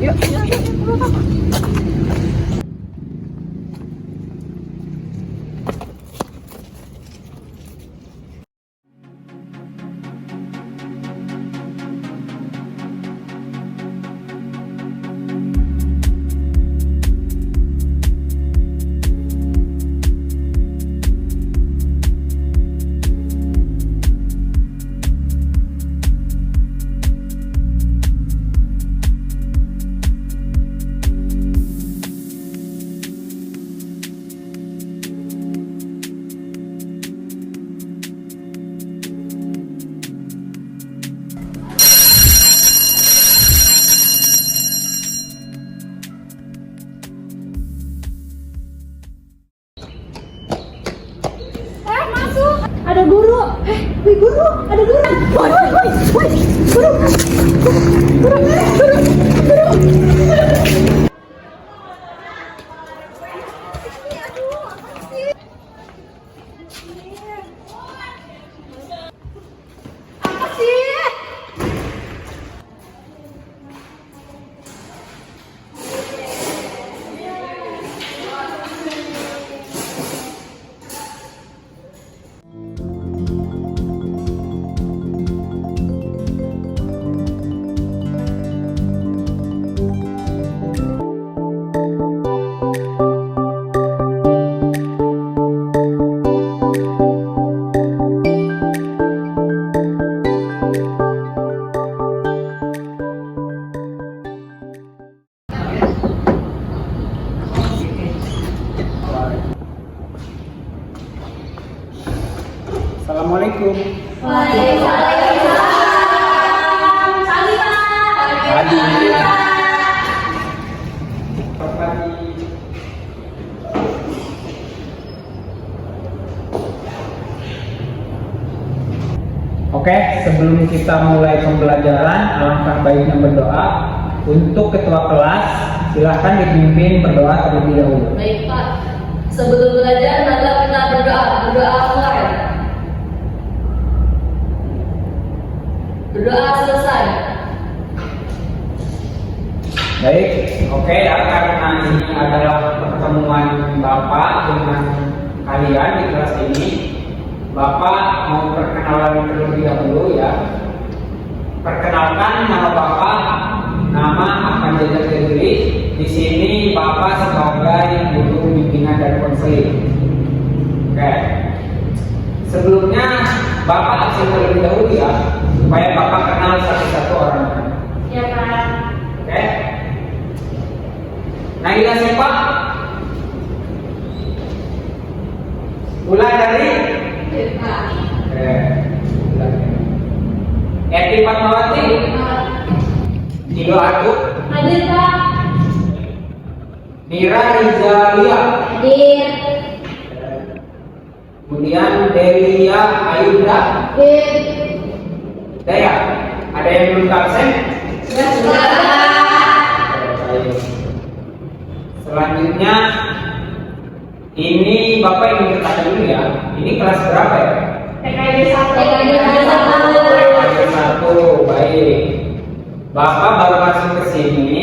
Yuk. Ada guru. Wih guru, ada guru. Woi, guru. Apa sih? Assalamualaikum. Waalaikumsalam. Sali, Pak. Pagi. Oke, sebelum kita mulai pembelajaran, alangkah baiknya berdoa. Untuk ketua kelas, silahkan dipimpin berdoa terlebih dahulu. Baik, Pak. Sebelum belajar, mari kita berdoa. Berdoa mulai. Berdoa selesai. Baik, oke ya, karena ini adalah pertemuan Bapak dengan kalian di kelas ini, Bapak mau perkenalan terlebih dahulu ya. Perkenalkan nama Bapak, nama akan diri. Di sini Bapak sebagai guru bimbingan dan konseling. Oke. Sebelumnya Bapak absen terlebih dahulu ya, supaya Bapak kenal satu-satu orangnya. Ya, Pak. Oke. Naila siapa? Mulai dari Ya, Pak. Eti Fatmawati. Cido Ardu. Hadir, Pak. Mira Rizalia. Hadir. Kemudian Delia Ayunda. Hadir. Daya. Ada yang belum absen? Ya, sudah. Baik. Selanjutnya ini Bapak ingin bertanya dulu ya. Ini kelas berapa ya? PKB 1. PKB 1. Baik. Bapak baru masuk ke sini.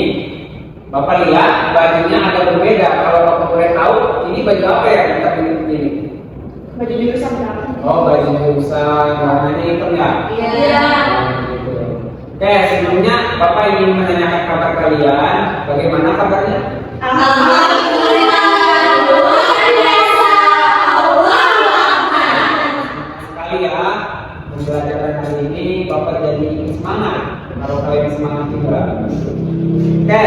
Bapak lihat bajunya agak berbeda. Kalau Bapak boleh tahu, ini baju apa ya kita pilih ini? Baju jurusan berapa? Oh, baju jurusan warnanya hitam ya? Iya. Gitu. Oke, sebelumnya Bapak ingin menanyakan kabar kalian. Bagaimana kabarnya? Alhamdulillah. Luar biasa. Allah Sekali ya, pembelajaran hari ini Bapak jadi semangat. Kalau kalian semangat juga. Oke.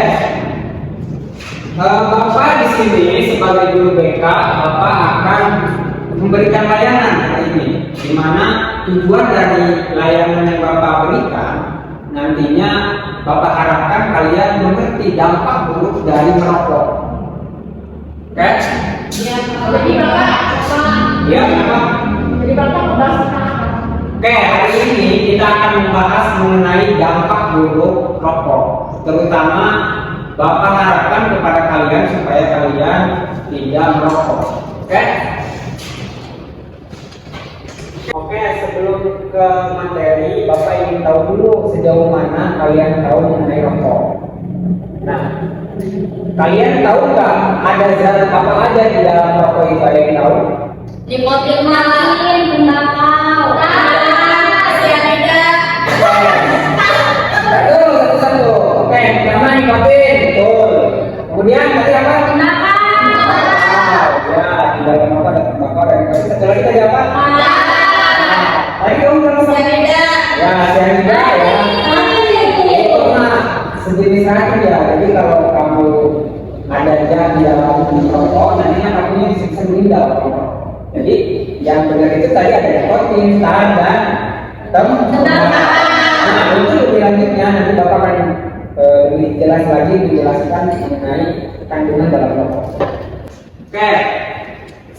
Bapak di sini sebagai guru BK, Bapak akan memberikan layanan hari ini, di mana tujuan dari layanan yang Bapak berikan nantinya Bapak harapkan kalian mengerti dampak buruk dari merokok. Oke? Iya, jadi Bapak. Iya, Bapak. Jadi Bapak membahas tentang apa? Oke, hari ini kita akan membahas mengenai dampak buruk rokok. Terutama Bapak harapkan kepada kalian supaya kalian tidak merokok. Oke? Oke, sebelum ke materi, Bapak ingin tahu dulu sejauh mana kalian tahu mengenai rokok. Nah, kalian tahu nggak ada zat apa aja di dalam rokok itu? Ada yang tahu? Nikotin, tembakau, cyanida. Satu-satu. Oke, pertama nikotin, betul. Kemudian tadi apa? Ya, di dalam rokok ada tembakau dan nikotin. Satu lagi tadi apa? Tadi kamu bilang Cyanida. ya, cyanida ya. Nah, sejenis racun ya. Jadi kalau kamu ada zat di dalam rokok, nantinya kamunya bisa meninggal. Jadi yang benar itu tadi ada nikotin, tar dan tembakau. Nah, itu lebih lanjutnya nanti Bapak akan lebih jelas lagi menjelaskan mengenai kandungan dalam rokok. Oke,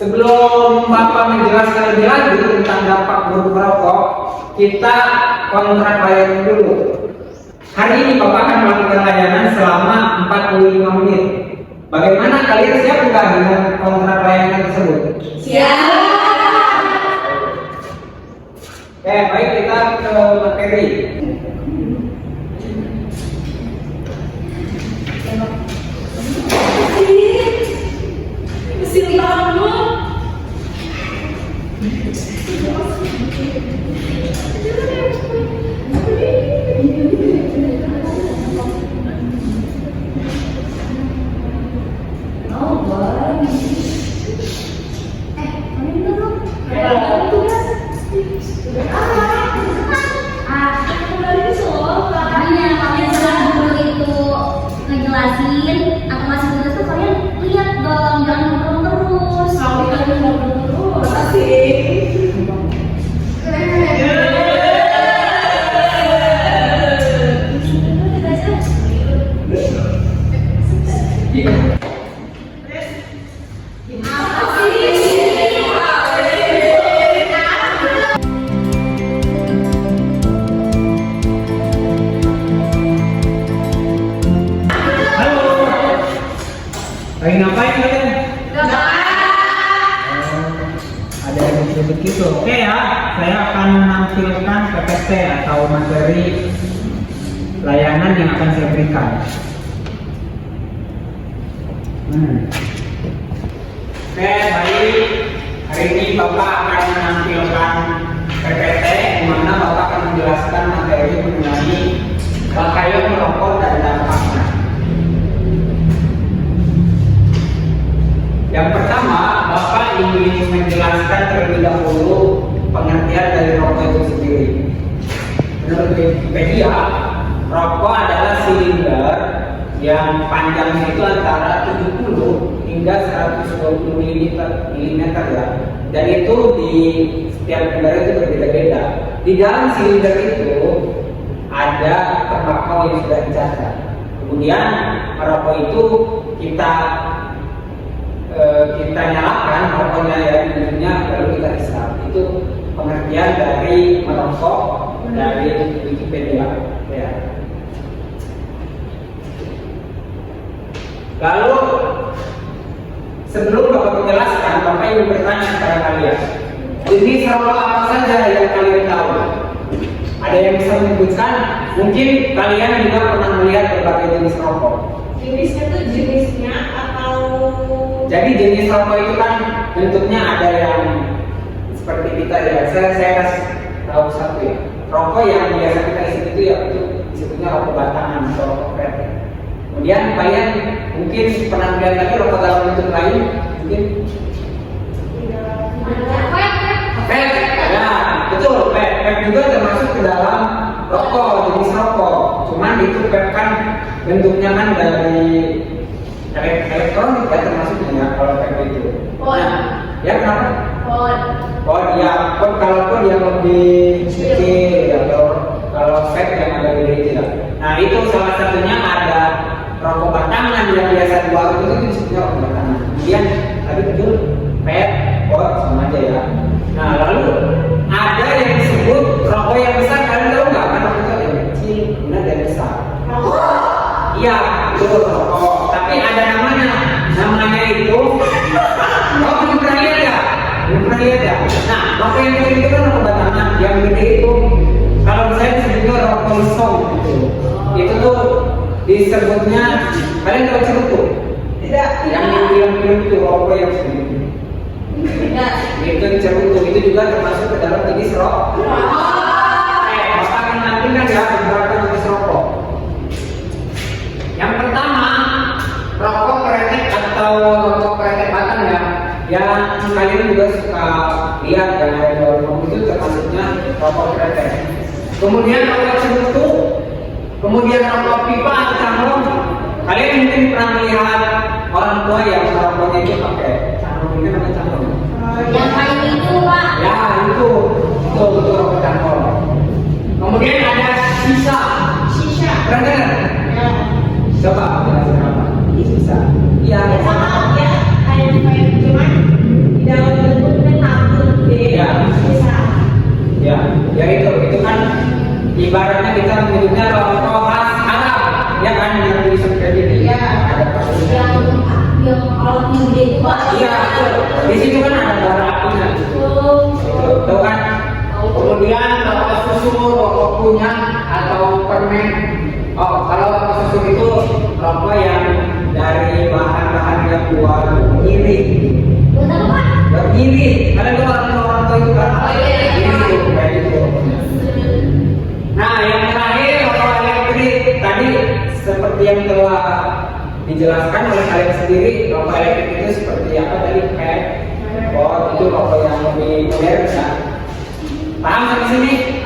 sebelum Bapak menjelaskan lebih lanjut tentang dampak buruk merokok, kita kontrak layanan dulu. Hari ini Bapak akan melakukan layanan selama 45 menit. Bagaimana, kalian siap nggak dengan kontrak layanan tersebut? Siap. Oke, baik, kita ke materi. Mesin kamu. ngejelasin aku masih tugas tuh kalian lihat dong, jangan ngomong terus. Kami kan ngomong terus. Asik. Lagi ngapain kalian? Ada yang disebut gitu. Oke ya, saya akan menampilkan PPT atau materi layanan yang akan saya berikan. Oke, baik. Hari ini Bapak akan menampilkan PPT di mana Bapak akan menjelaskan materi mengenai bahaya merokok dan dampaknya. Yang pertama, Bapak ingin menjelaskan terlebih dahulu pengertian dari rokok itu sendiri. Menurut Wikipedia, rokok adalah silinder yang panjangnya itu antara 70 hingga 120 mm ya. Dan itu di setiap negara itu berbeda-beda. Di dalam silinder itu ada tembakau yang sudah dicatat. Kemudian rokok itu kita nyalakan rokoknya ya, minumnya lalu kita hisap. Itu pengertian dari merokok dari Wikipedia ya. Lalu sebelum Bapak menjelaskan, Bapak ingin bertanya kepada kalian, jenis rokok apa saja yang kalian tahu? Ada yang bisa menyebutkan? Mungkin kalian juga pernah melihat berbagai jenis rokok. Jenisnya tuh jenisnya atau Jadi jenis rokok itu kan bentuknya ada yang seperti kita ya. Saya kasih tahu satu ya. Rokok yang biasa kita isi itu ya itu disebutnya rokok batangan atau rokok vape. Kemudian kalian mungkin pernah melihat lagi rokok dalam bentuk lain, mungkin vape. Ya, betul. Vape juga termasuk ke dalam rokok, jenis rokok. Cuman itu vape kan bentuknya kan dari elektronik ya, termasuknya kalau vape itu. Ya kenapa? Ya, kalau yang lebih kecil ya, kalau vape yang agak lebih kecil. Nah itu salah satunya ada rokok batangan yang biasa di warung itu disebutnya rokok batangan. Kemudian tadi betul vape, pot sama aja ya. Nah lalu ada yang disebut rokok yang besar, kalian tahu nggak? Kan rokok itu ada yang kecil, kemudian ada yang besar. Iya, betul rokok. Tapi ada namanya itu belum pernah lihat ya? Nah, rokok yang kecil itu kan rokok batangan, yang gede itu kalau misalnya disebutnya rokok lisong gitu. Itu tuh disebutnya, kalian tahu cerutu? Tidak. Yang di film-film itu rokok yang segitu. Tidak. Itu cerutu, itu juga termasuk ke dalam jenis rokok. Bapak akan nanti kan ya beberapa jenis rokok. Yang pertama, rokok kretek atau rokok kretek batang ya, yang kalian juga suka lihat kan ada di warung itu termasuknya rokok kretek. Kemudian rokok cerutu, kemudian rokok pipa atau cangkong. Kalian mungkin pernah melihat orang tua yang rokoknya itu pakai cangkong, ini namanya cangkong. Yang kayu itu Pak. Ya itu betul rokok cangkong. Kemudian ada sisa. Pernah dengar? Ya. Coba jelasin apa? Sisa. Iya. Sama ya, kayak cuman di dalam bentuknya tabur gede. Ya. Bisa. Ya itu kan ibaratnya kita menyebutnya rokok khas Arab, ya kan yang bisa kayak gini. Iya. Ada pasirnya. Yang alatnya gede itu Pak. Iya. Di situ kan ada bara apinya. Tuh kan. Kemudian rokok susu, rokok kunyah atau permen. Oh, kalau rokok susu itu rokok yang dari bahan-bahan yang buat ngirit. Betul Pak. Ngirit. Kalian tuh orang tua itu kan? Oh, iya. Ngirit itu kayak gitu. Nah, yang terakhir rokok elektrik tadi seperti yang telah dijelaskan oleh kalian sendiri, rokok elektrik itu seperti apa tadi kayak itu rokok yang lebih modern ya. Paham sampai sini?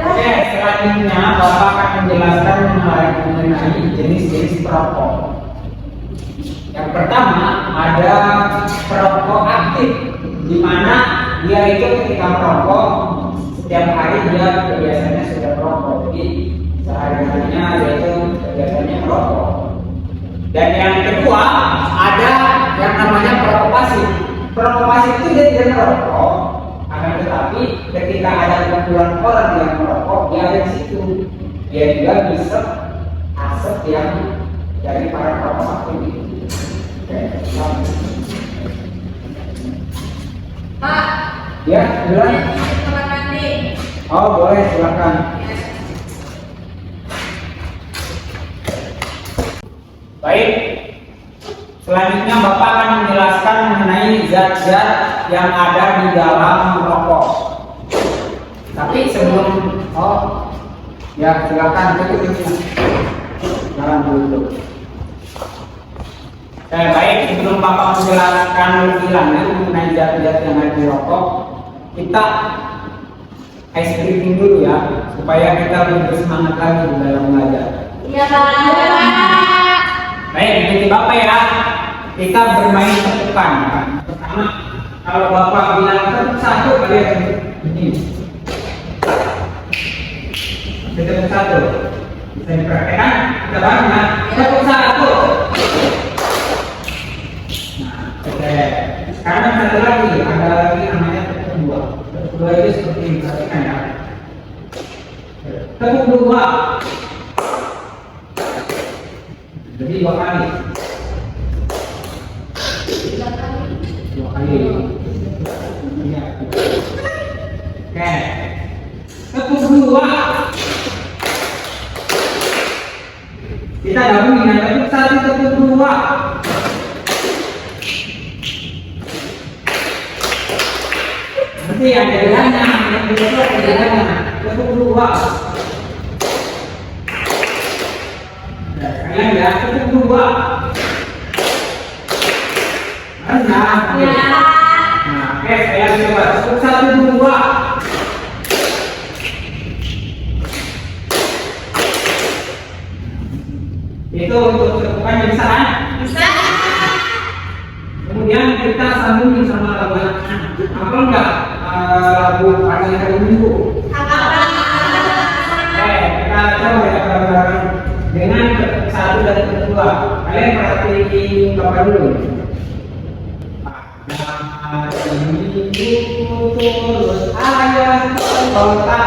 Oke, selanjutnya Bapak akan menjelaskan mengenai jenis-jenis perokok. Yang pertama ada perokok aktif, di mana dia itu ketika merokok setiap hari dia biasanya sudah merokok, jadi sehari-harinya dia itu biasanya merokok. Dan yang kedua ada yang namanya perokok pasif. Perokok pasif itu dia tidak merokok, akan tetapi ketika ada kumpulan orang yang merokok, dia ada di situ. Dia juga bisa asap yang dari para perokok aktif itu. Pak, Ya, bilang. kamar mandi. Oh, boleh, silakan. Baik. Selanjutnya Bapak akan menjelaskan mengenai zat-zat yang ada di dalam rokok. Tapi sebelum ya silakan tutup. Jangan dulu. Baik, sebelum Bapak menjelaskan lebih lanjut mengenai zat-zat yang ada di rokok, kita ice breaking dulu ya, supaya kita lebih bersemangat lagi di dalam belajar. Iya Pak. Baik, ikuti Bapak ya. Kita bermain tepukan. Pertama, kalau Bapak bilang tepuk satu, kalian ini. Tepuk satu. Bisa dipraktekkan? Kita bareng ya. Tepuk satu. Nah, oke. Sekarang satu lagi, ada lagi namanya tepuk dua. Tepuk dua itu seperti ini, perhatikan ya. Tepuk dua. Jadi dua kali. Dua kali. Iya. Oke. Tepuk dua. Kita gabungin ya. Tepuk satu, tepuk dua. Nanti yang jadinya, yang kedua jadinya. Tepuk dua. Kalian ya, tepuk dua. Nah, oke, saya coba tepuk satu, dua. Itu untuk tepukan yang bisa kan? Bisa. Kemudian kita sambungin sama lagu apa enggak? Lagu Pagi Hari Minggu. Kita coba ya bareng-bareng dengan tepuk satu dan tepuk dua. Kalian perhatiin Bapak dulu. Minggu turut ayah kota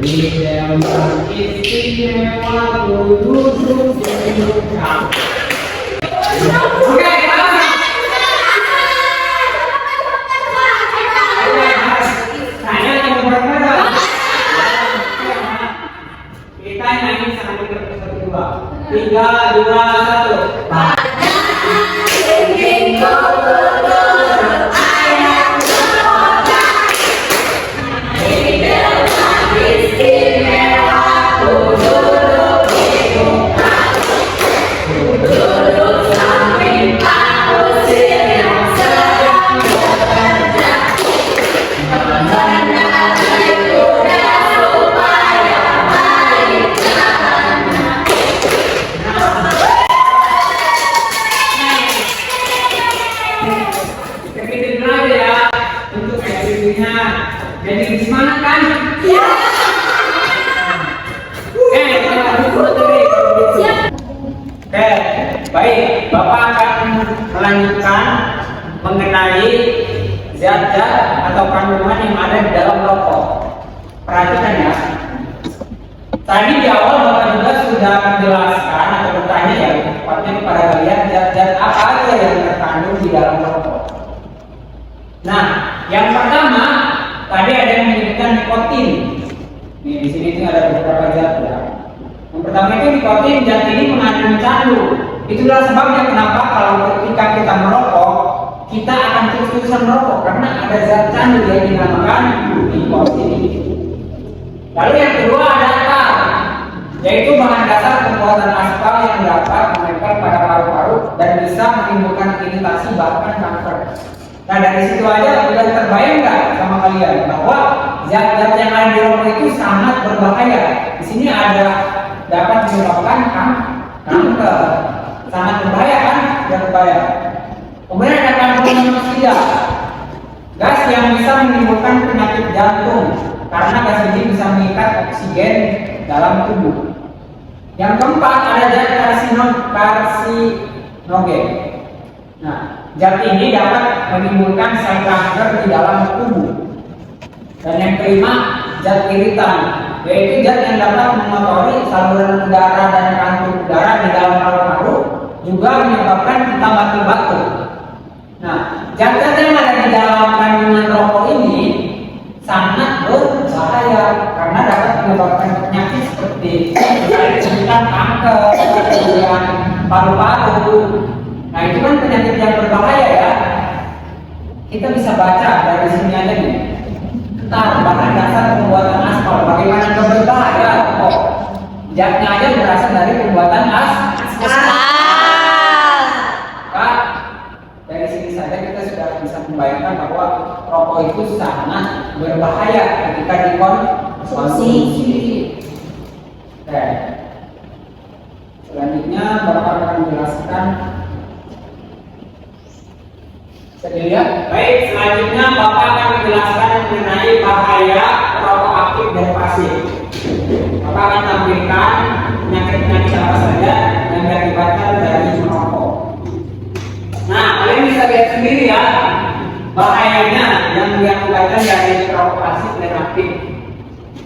di dalam istimewa duduk hidup. Oke, saya yang berbeda. 3, 2, 1. Sekitar dulu aja ya untuk aktivitasnya. Jadi semangat kan? Iya. Oke, baik. Bapak akan melanjutkan mengenai zat-zat atau kandungan yang ada di dalam rokok. Perhatikan ya. Tadi di awal Bapak juga sudah menjelaskan atau bertanya ya, tepatnya kepada kalian zat-zat apa aja yang terkandung di dalam rokok. Nah, yang pertama tadi ada yang menyebutkan nikotin. Nih, di sini tuh ada beberapa zat ya. Yang pertama itu nikotin, zat ini mengandung candu. Itulah sebabnya kenapa kalau ketika kita merokok, kita akan terus-terusan merokok karena ada zat candu yang dinamakan nikotin. Lalu yang kedua ada tar, yaitu bahan dasar pembuatan aspal yang dapat menempel pada paru-paru dan bisa menimbulkan iritasi bahkan kanker. Nah dari situ aja udah terbayang nggak sama kalian bahwa zat-zat yang ada di rokok itu sangat berbahaya. Di sini ada dapat menyebabkan kanker, sangat berbahaya kan? Tidak berbahaya. Kemudian ada karbon monoksida, gas yang bisa menimbulkan penyakit jantung karena gas ini bisa mengikat oksigen dalam tubuh. Yang keempat ada zat karsinogen. Nah, zat ini dapat menimbulkan sel kanker di dalam tubuh. Dan yang kelima, zat iritan, yaitu zat yang dapat mengotori saluran udara dan kantung udara di dalam paru-paru, juga menyebabkan kita batuk-batuk. Nah, zat-zat yang ada di dalam kandungan rokok ini sangat berbahaya karena dapat menyebabkan penyakit seperti kanker, kemudian paru-paru. Nah itu kan penyakit yang berbahaya ya. Kita bisa baca dari sini aja nih. Tar, bahan dasar pembuatan aspal. Bagaimana berbahaya kok? Zatnya aja berasal dari pembuatan aspal. Kak, dari sini saja kita sudah bisa membayangkan bahwa rokok itu sangat berbahaya ketika dikonsumsi. Oke. Selanjutnya Bapak akan menjelaskan. Sedilihat. Baik, selanjutnya Bapak akan menjelaskan mengenai bahaya rokok aktif dan pasif. Bapak akan tampilkan penyakit-penyakit apa saja yang diakibatkan dari merokok. Nah, kalian bisa lihat sendiri ya bahayanya yang diakibatkan dari rokok pasif dan aktif.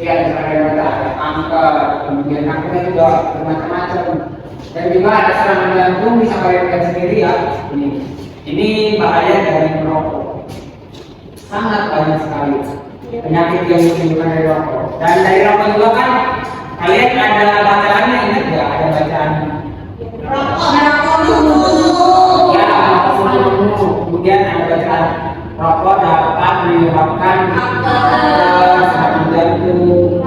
Ya, misalnya ada kanker, kemudian kankernya juga bermacam-macam, dan juga ada serangan jantung. Bisa kalian lihat sendiri ya. Ini bahaya dari merokok. Sangat banyak sekali penyakit yang ditimbulkan dari rokok. Dan dari rokok juga kan kalian ada bacaannya, ingat nggak? Ada bacaan rokok dulu. Ya, rokok dulu. Kemudian ada bacaan rokok dapat menyebabkan serangan jantung.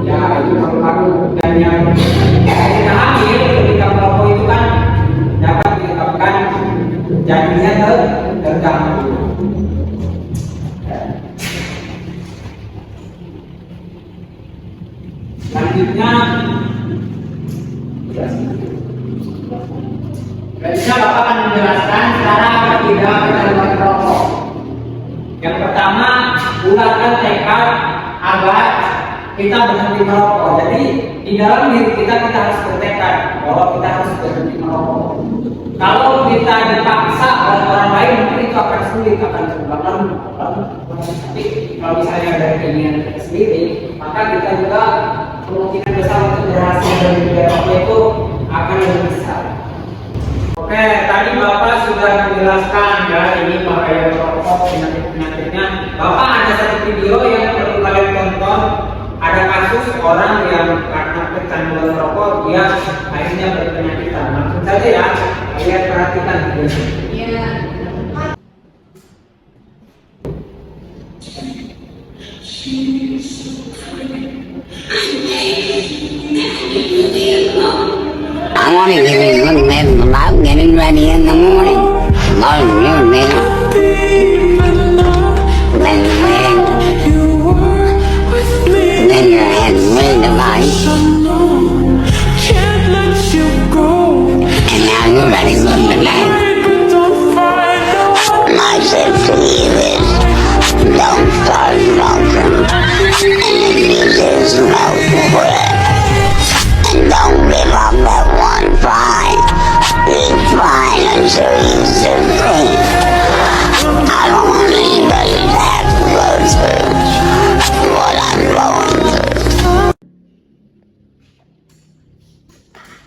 Ya, itu paru-paru. Dan yang kita ambil ketika merokok itu kan dapat menyebabkan jantungnya terganggu. Selanjutnya, bisa Bapak akan menjelaskan cara agar tidak kita merokok. Yang pertama, bulatkan tekad agar kita berhenti merokok. Jadi di dalam diri kita harus bertekad bahwa kita harus berhenti merokok. Kalau kita dipaksa oleh orang lain, mungkin itu akan sulit, akan terbakar. Tapi kalau misalnya dari keinginan kita sendiri, maka kita juga kemungkinan besar untuk berhasil dari merokok itu akan lebih besar. Oke, tadi Bapak sudah menjelaskan ya ini bahaya merokok, penyakit-penyakitnya. Bapak ada satu video yang perlu kalian tonton. Ada kasus orang yang karena kecanduan merokok, dia akhirnya berpenyakitan. Langsung saja ya, kalian perhatikan videonya. Iya. I want to give you a good nap about getting ready in the morning. Love you, nigga. Then your head's really device. And now you're ready for the night. My tip to you is don't start smoking. And if you do smoke, quit. And don't give up that one fight. Keep fighting until you succeed. I don't want anybody to have to go through what I'm going through.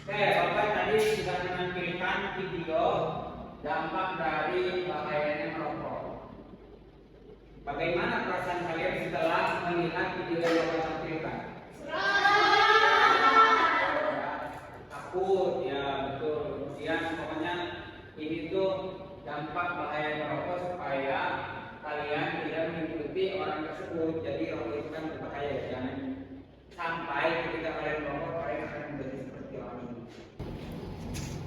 Oke, Bapak tadi sudah menampilkan video dampak dari bahayanya merokok. Bagaimana perasaan kalian setelah melihat video yang Bapak tampilkan? Takut, ya betul. Kemudian pokoknya ini tuh dampak bahaya merokok supaya kalian tidak mengikuti orang tersebut. Jadi rokok itu kan berbahaya, jangan sampai ketika kalian merokok kalian akan menjadi seperti orang ini.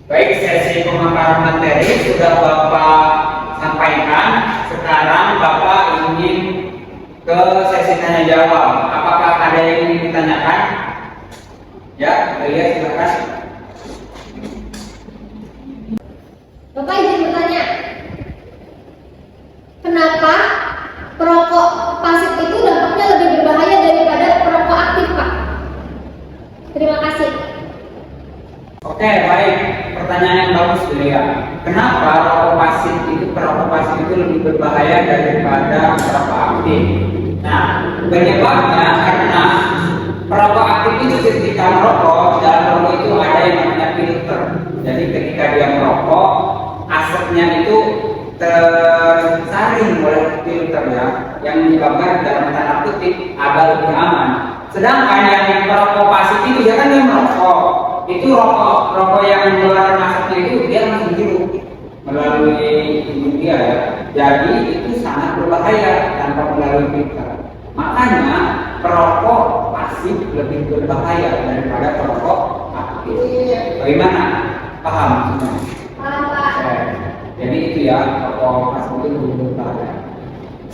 Baik, sesi pemaparan materi sudah Bapak sampaikan. Sekarang Bapak ingin ke sesi tanya jawab. Apakah ada yang ingin ditanyakan? Ya, kita lihat silakan. Bapak izin bertanya, kenapa perokok pasif itu dampaknya lebih berbahaya daripada perokok aktif, Pak? Terima kasih. Oke, baik. Pertanyaan yang bagus ya. Kenapa perokok pasif itu lebih berbahaya daripada perokok aktif? Nah, penyebabnya karena perokok aktif itu ketika merokok, dalam rokok itu ada yang namanya filter. Jadi ketika dia merokok, asapnya itu tersaring oleh filter ya, yang menyebabkan dalam tanda kutip agak lebih aman. Sedangkan yang perokok pasif itu dia kan dia merokok, itu rokok yang mengeluarkan asapnya itu dia langsung hirup melalui hidung dia ya. Jadi itu sangat berbahaya tanpa melalui filter. Makanya perokok pasif lebih berbahaya daripada perokok aktif. Bagaimana? Paham maksudnya? Paham, Pak. Jadi itu ya, perokok pasif itu lebih berbahaya.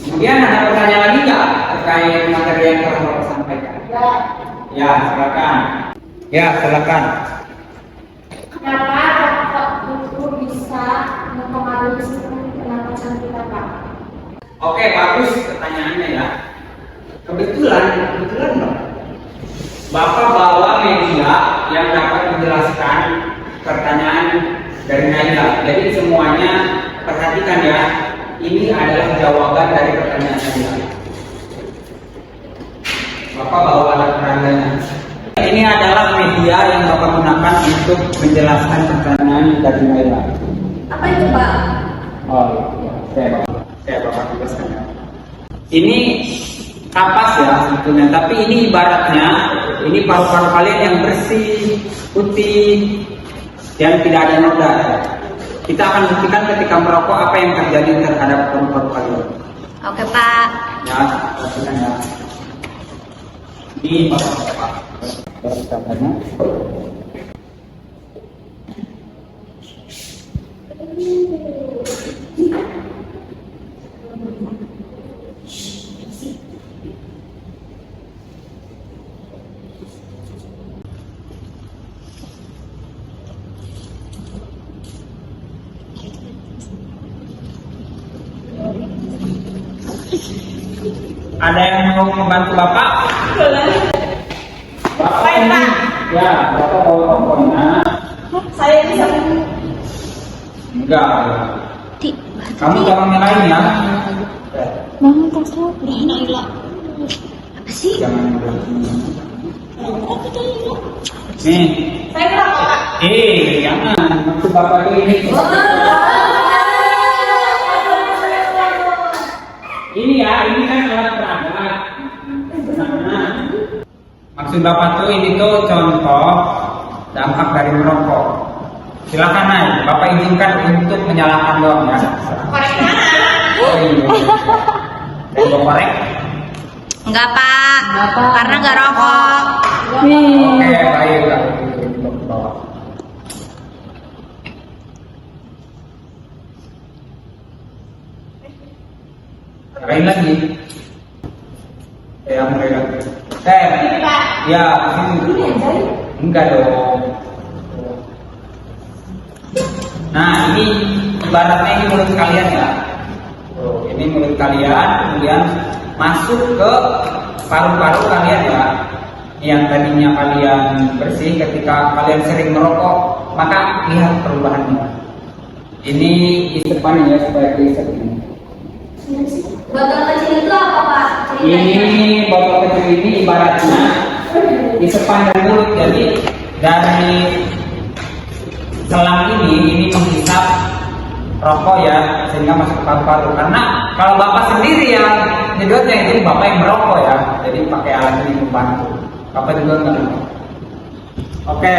Kemudian ada pertanyaan lagi nggak terkait materi yang telah Bapak sampaikan? Ya, silakan. Ya, silakan. Kenapa rokok itu bisa mempengaruhi sistem pernapasan kita, Pak? Oke, bagus pertanyaannya ya. Kebetulan dong. Bapak bawa media yang dapat menjelaskan pertanyaan dari Naila. Jadi semuanya perhatikan ya. Ini adalah jawaban dari pertanyaan Naila. Bapak bawa alat peraganya. Ini adalah media yang Bapak gunakan untuk menjelaskan pertanyaan dari Naila. Apa itu, Pak? Oh, iya. Saya Bapak jelaskan ya. Ini kapas ya sebetulnya, tapi ini ibaratnya ini paru-paru kalian yang bersih, putih, yang tidak ada noda. Kita akan buktikan ketika merokok apa yang terjadi terhadap paru-paru kalian. Oke, Pak. Ya, perhatikan ya. Ini Bapak. Perhatikannya. Ada yang mau membantu Bapak? Boleh. Bapak ini, ya, Bapak bawa rokoknya. Saya bisa. Enggak. Kamu tolong nyalain ya. Bangun kasut. Udah Naila. Apa sih? Jangan nih. Saya merokok, Pak. Jangan. Maksud Bapak ini. Ini ya, ini kan alat peraga. Nah, maksud Bapak tuh ini tuh contoh dampak dari merokok. Silakan Nay, Bapak izinkan untuk menyalakan doang ya. Korek mana? Oh iya. Dan Bapak korek? Enggak Pak, karena nggak rokok. Oke, baik. Bawa. Lain lagi. Ya, mulai lagi. Ya, sini. Enggak dong. Nah, ini ibaratnya ini mulut kalian ya. Tuh, ini mulut kalian, kemudian masuk ke paru-paru kalian ya. Yang tadinya kalian bersih ketika kalian sering merokok, maka lihat perubahannya. Ini isepan ya supaya diisep ini. Botol kecil itu apa Pak? Ini botol kecil ini ibaratnya isepan dari mulut, jadi dari selang ini menghisap rokok ya sehingga masuk ke paru-paru. Karena kalau Bapak sendiri yang nyedotnya itu Bapak yang merokok ya, jadi pakai alat ini membantu. Bapak juga enggak merokok. Oke,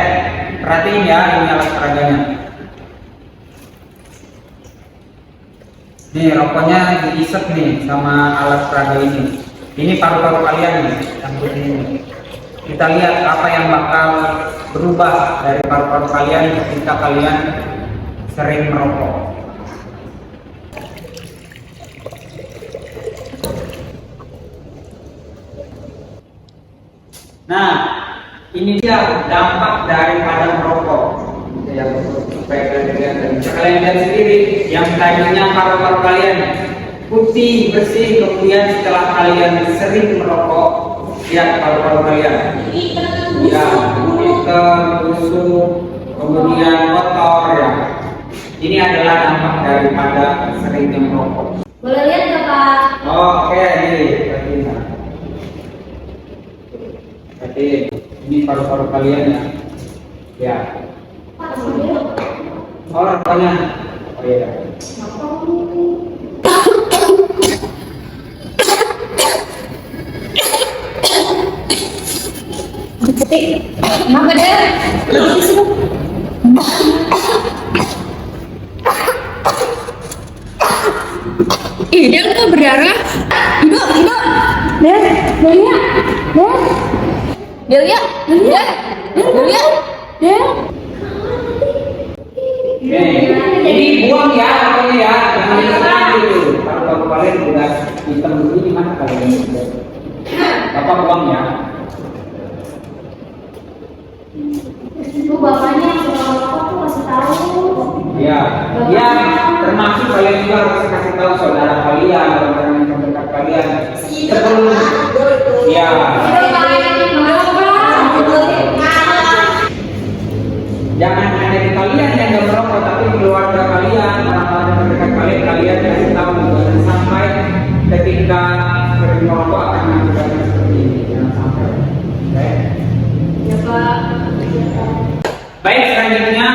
perhatiin ya ini alat peraganya. Nih rokoknya diisep nih sama alat peraga ini. Ini paru-paru kalian nih, yang begini. Kita lihat apa yang bakal berubah dari paru-paru kalian ketika kalian sering merokok. Nah, ini dia dampak daripada merokok. Yang supaya kalian lihat sendiri, yang tadinya paru-paru kalian putih bersih, kemudian setelah kalian sering merokok, lihat paru-paru kalian. Ya, hitam, busuk, kemudian kotor ya. Ini adalah dampak daripada seringnya merokok. Boleh lihat nggak Pak? Oke, nih, berarti ini paru-paru kalian ya. Ya. Pak, sendiri. Oh, rokoknya. Oh iya. Kenapa deh? Ih, dia kok berdarah? Ibu. Delia. Ini buang ya, rokoknya ya. Jangan diserang gitu. Paru-paru kalian udah hitam begini gimana kalian? Bapak buang ya. Itu bapaknya yang suka merokok tuh kasih tahu. Ya, termasuk kalian juga harus kasih tahu saudara kalian, orang-orang yang terdekat kalian. Sebelum, ya. Jangan hanya di kalian yang nggak merokok, tapi keluarga kalian, orang-orang terdekat kalian kasih tahu. Jangan sampai ketika sering merokok akan mengakibatkan seperti ini. Jangan sampai. Oke? Ya Pak. Baik, selanjutnya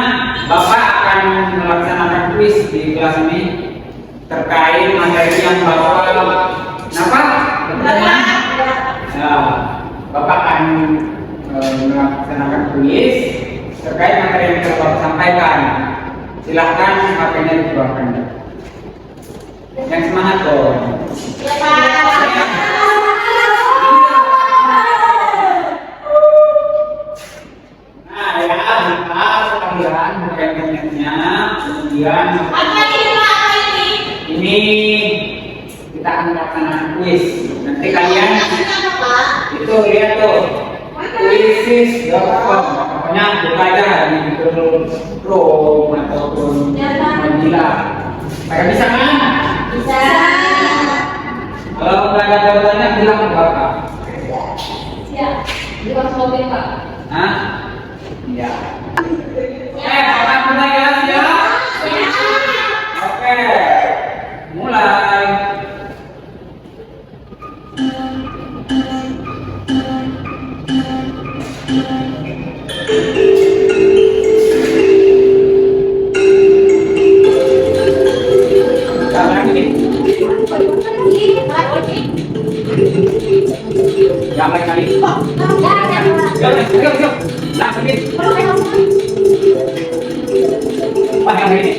Bapak akan melaksanakan kuis di kelas ini terkait materi yang Bapak kenapa? Ya, Bapak akan melaksanakan kuis terkait materi yang telah Bapak sampaikan. Silahkan HP-nya dikeluarkan. Yang semangat dong. Nah ya, kalian bukan-bukannya, kemudian ini kita akan melaksanakan kuis. Nanti kalian itu lihat tuh kuisis.com, pokoknya buka aja di Google Chrome ataupun Mozilla. Kayak bisa kan? Bisa. Kalau nggak ada jawabannya bilang ke Bapak. Siap. Di mobil Pak. Hah? Ya. Bapak mulai ya, siap? Oke. Mulai. Yang lain kali. Ya, Nah, pergi. Apa yang ini?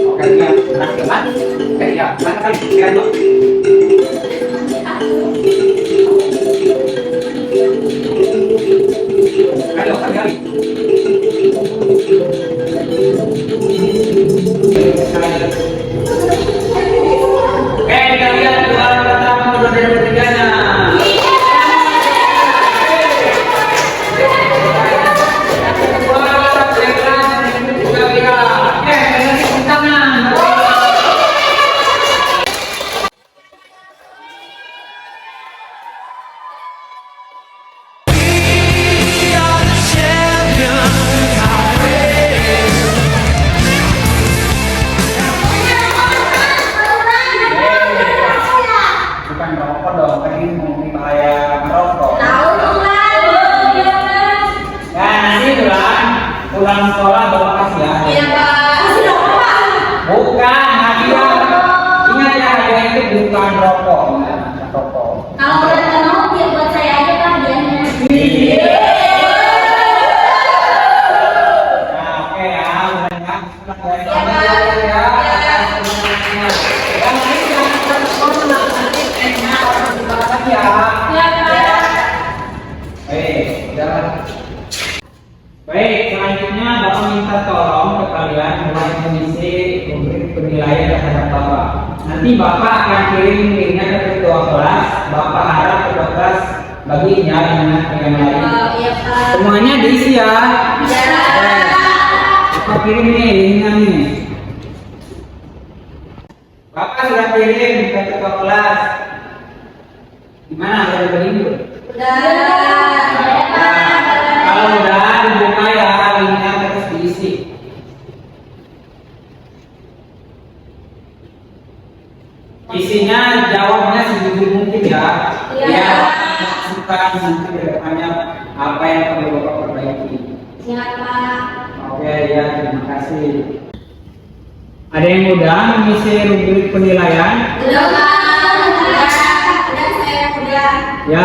Oke, ya. Nah, oke, ya. Mana kali? Kira dulu. Ayo, kali. Kita lihat juara pertama kedua dan ketiganya. Bukan merokok dong, kan ini ngomongin bahaya merokok. Tahu dong Lan. Nah, nanti pulang sekolah bawa tas ya. Iya Pak. Kasih rokok Pak. Bukan, hadiah. Ingat ya, hadiah itu bukan rokok, bukan rokok. Kalau udah nggak mau biar buat saya aja Pak hadiahnya. Nah, oke ya, udah ya. Baik, selanjutnya Bapak minta tolong ke kalian mulai mengisi rubrik penilaian terhadap Bapak. Nanti Bapak akan kirim linknya ke ketua kelas. Bapak harap ketua kelas baginya dengan yang lain. Iya Pak. Semuanya diisi ya. Iya. Bapak kirim nih linknya nih. Bapak sudah kirim ke ketua kelas. Gimana? Udah dibeli belum? Kalau udah dibuka ya linknya terus diisi. Isinya jawabnya sejujur mungkin ya. Iya. Suka nanti ke depannya apa yang perlu Bapak perbaiki. Siap Pak. Oke ya, terima kasih. Ada yang udah mengisi rubrik penilaian? Udah Pak. Udah saya udah. Ya,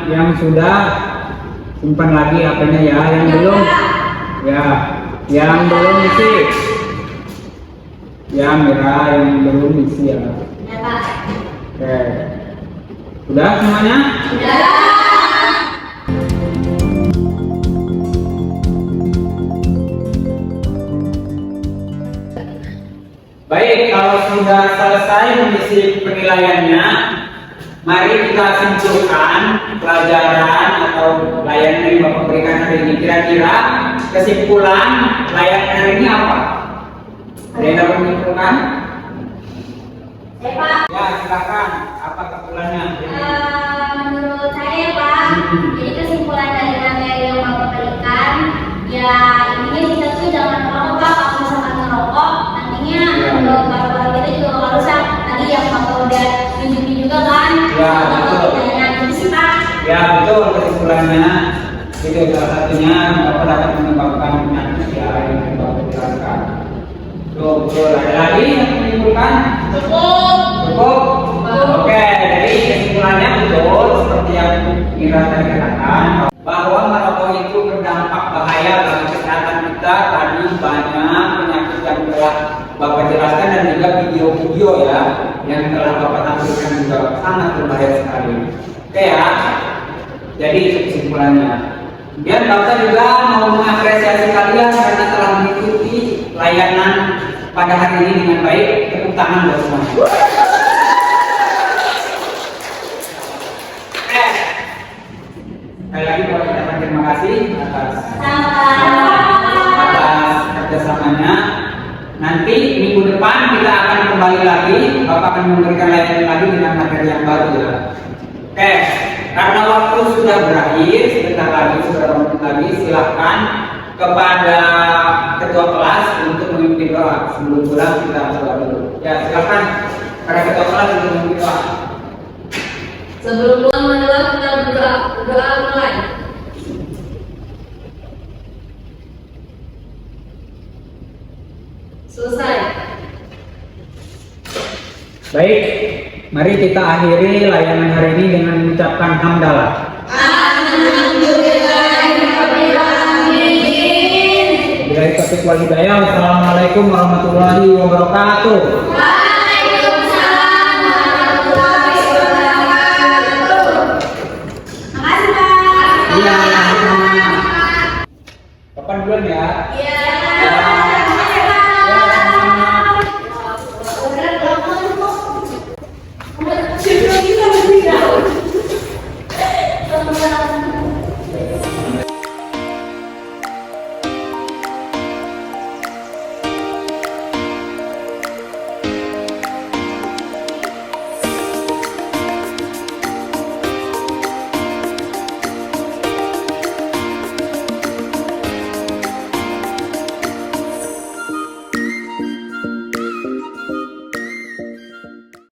yang sudah simpan lagi HP-nya ya. Yang belum, ya, yang belum isi. Ya, Mira, yang belum isi ya. Ya Pak. Oke. Udah semuanya? Udah. Baik, kalau sudah selesai mengisi penilaiannya, mari kita simpulkan pelajaran atau layanan yang Bapak berikan hari ini. Kira-kira kesimpulan layanan hari ini apa? Ada yang dapat menyimpulkan? Pak. Ya, silakan. Apa kesimpulannya? Menurut saya Pak, jadi kesimpulan dari materi yang Bapak berikan, ya intinya kita tuh jangan merokok Pak. Kalau misalkan merokok, nantinya paru-paru kita juga bakal rusak. Tadi yang Bapak udah tunjukin juga kan? Ya, betul. Nah, gitu sih Pak. Ya, betul kesimpulannya. Itu salah satunya Bapak dapat menyebabkan penyakit ya yang Bapak jelaskan. Betul. Ada lagi yang menyimpulkan? Cukup. Oke, jadi kesimpulannya betul seperti yang Mira tadi katakan bahwa merokok itu berdampak bahaya bagi kesehatan kita. Tadi banyak penyakit yang telah Bapak jelaskan dan juga video-video ya yang telah Bapak tampilkan juga sangat berbahaya sekali. Oke ya. Jadi itu kesimpulannya. Kemudian Bapak juga mau mengapresiasi kalian karena telah mengikuti layanan pada hari ini dengan baik. Tepuk tangan buat semua. Sekali lagi Bapak ucapkan terima kasih atas kerjasamanya. Nanti minggu depan kita akan kembali lagi. Bapak akan memberikan layanan lagi dengan materi yang baru ya. Oke, karena waktu sudah berakhir, sebentar lagi, beberapa menit lagi, silahkan kepada ketua kelas untuk memimpin doa. Sebelum pulang kita doa dulu. Ya, silahkan kepada ketua kelas untuk memimpin doa. Sebelum pulang mendoa kita berdoa mulai. Selesai. Baik, mari kita akhiri layanan hari ini dengan mengucapkan hamdalah. Alhamdulillahirobbilalamin. Bila itu wal hidayah. Wassalamualaikum warahmatullahi wabarakatuh.